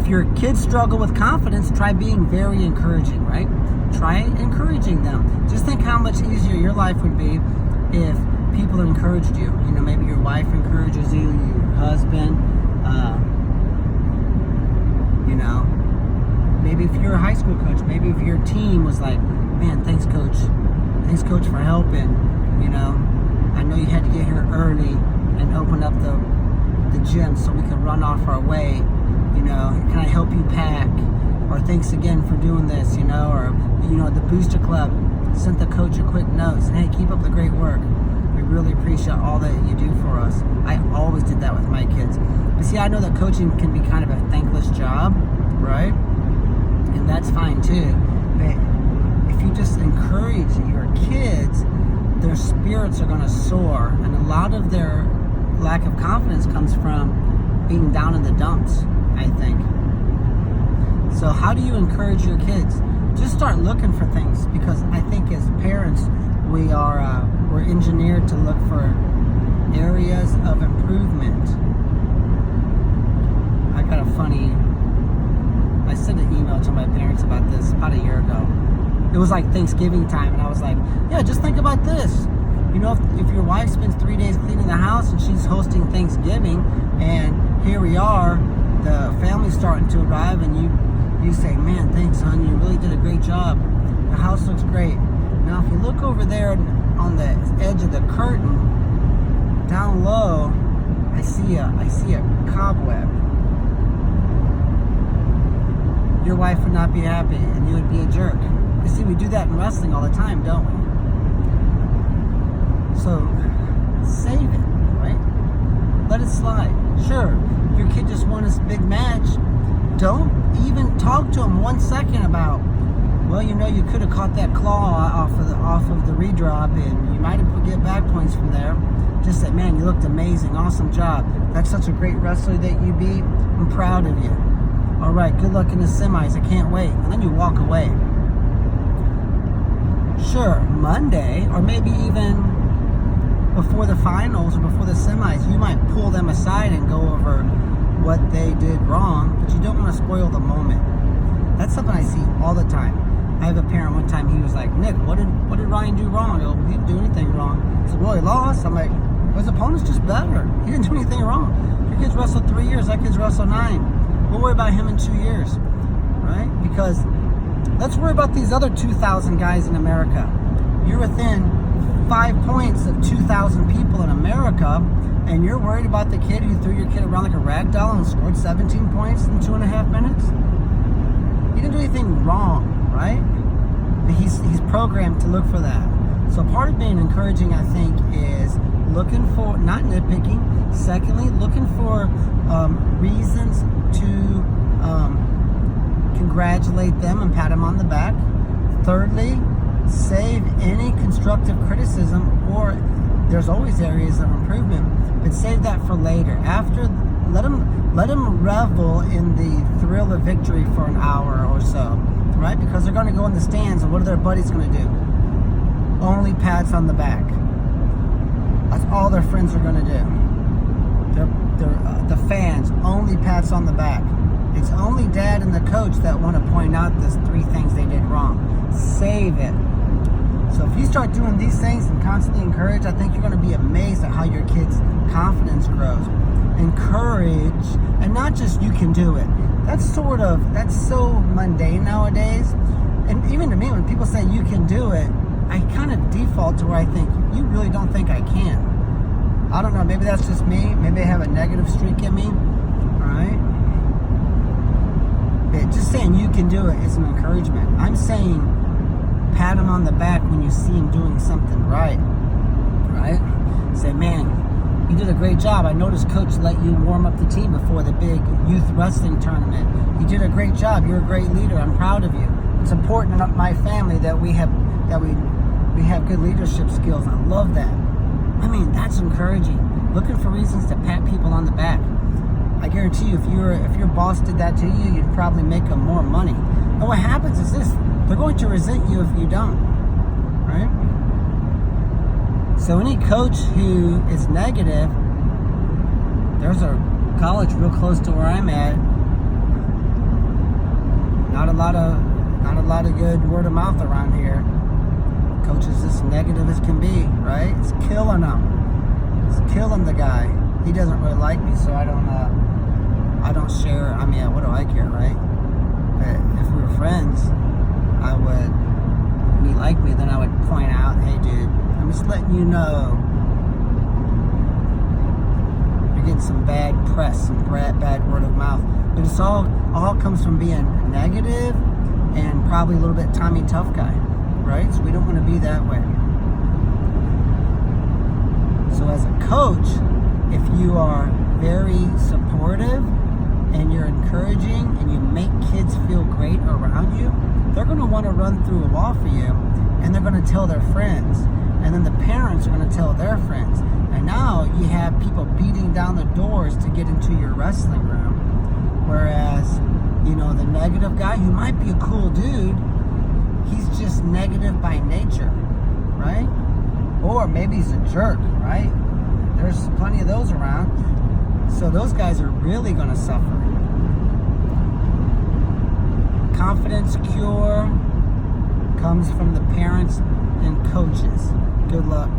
If your kids struggle with confidence, try being very encouraging, right? Try encouraging them. Just think how much easier your life would be if people encouraged you. You know, maybe your wife encourages you, your husband. You know, maybe if you're a high school coach, maybe if your team was like, man, thanks coach for helping. You know, I know you had to get here early and open up the gym so we could run off our way. You know, can I help you pack? Or thanks again for doing this, you know, or, you know, the Booster Club sent the coach a quick note saying, hey, keep up the great work. We really appreciate all that you do for us. I always did that with my kids. But see, I know that coaching can be kind of a thankless job, right? And that's fine too. But if you just encourage your kids, their spirits are going to soar. And a lot of their lack of confidence comes from being down in the dumps, I think. So how do you encourage your kids? Just start looking for things, because I think as parents, we're engineered to look for areas of improvement. I sent an email to my parents about this about a year ago. It was like Thanksgiving time, and I was like, yeah, just think about this. You know, if your wife spends 3 days cleaning the house and she's hosting Thanksgiving, and here we are, the family's starting to arrive, and you say, man, thanks, hon, you really did a great job. The house looks great. Now, if you look over there on the edge of the curtain, down low, I see a cobweb. Your wife would not be happy, and you would be a jerk. You see, we do that in wrestling all the time, don't we? So, save it, right? Let it slide. Sure, your kid just won this big match. Don't even talk to him 1 second about, well, you know, you could have caught that claw off of the redrop, and you might have get back points from there. Just say, man, you looked amazing, awesome job. That's such a great wrestler that you beat. I'm proud of you. All right, good luck in the semis. I can't wait. And then you walk away. Sure, Monday, or maybe even before the finals or before the semis, you might pull them aside and go over what they did wrong, but you don't want to spoil the moment. That's something I see all the time. I have a parent one time, he was like, Nick, what did Ryan do wrong? I go, he didn't do anything wrong. He said, well, he lost. I'm like, well, his opponent's just better. He didn't do anything wrong. Your kid's wrestled 3 years, that kid's wrestled 9. We'll worry about him in 2 years, right? Because let's worry about these other 2,000 guys in America. You're within 5 points of 2,000 people in America, and you're worried about the kid who threw your kid around like a rag doll and scored 17 points in 2.5 minutes? He didn't do anything wrong, right? But he's programmed to look for that. So part of being encouraging, I think, is looking for, not nitpicking. Secondly, looking for reasons to congratulate them and pat them on the back. Thirdly, save any constructive criticism, or there's always areas of improvement, but save that for later. After, let them revel in the thrill of victory for an hour or so, right? Because they're going to go in the stands, and what are their buddies going to do? Only pats on the back. That's all their friends are going to do. The fans, only pats on the back. It's only dad and the coach that want to point out the 3 things they did wrong. Save it. So if you start doing these things and constantly encourage, I think you're going to be amazed at how your kids' confidence grows. Encourage, and not just you can do it. That's so mundane nowadays. And even to me, when people say you can do it, I kind of default to where I think, you really don't think I can. I don't know, maybe that's just me. Maybe I have a negative streak in me. Alright? But just saying you can do it is an encouragement. I'm saying pat him on the back when you see him doing something right. Right? Say, man, you did a great job. I noticed Coach let you warm up the team before the big youth wrestling tournament. You did a great job. You're a great leader. I'm proud of you. It's important in my family that we have good leadership skills. I love that. I mean, that's encouraging. Looking for reasons to pat people on the back. I guarantee you, if your boss did that to you, you'd probably make them more money. And what happens is this: they're going to resent you if you don't, right? So any coach who is negative, there's a college real close to where I'm at. not a lot of good word of mouth around here. Coach is as negative as can be, right? It's killing him. It's killing the guy. He doesn't really like me, so I don't share. I mean, what do I care, right? But if we were friends, I would, and he liked me, then I would point out, hey dude, I'm just letting you know you're getting some bad press, some bad word of mouth. But it's all comes from being negative and probably a little bit Tommy Tough guy, right? So we don't want to be that way. So as a coach, if you are very supportive and you're encouraging and you make kids feel great around you, they're going to want to run through a wall for you, and they're going to tell their friends, and then the parents are going to tell their friends, and now you have people beating down the doors to get into your wrestling room. Whereas, the negative guy, who might be a cool dude, he's just negative by nature, right? Or maybe he's a jerk, right? There's plenty of those around. So those guys are really going to suffer. Confidence cure comes from the parents and coaches. Good luck.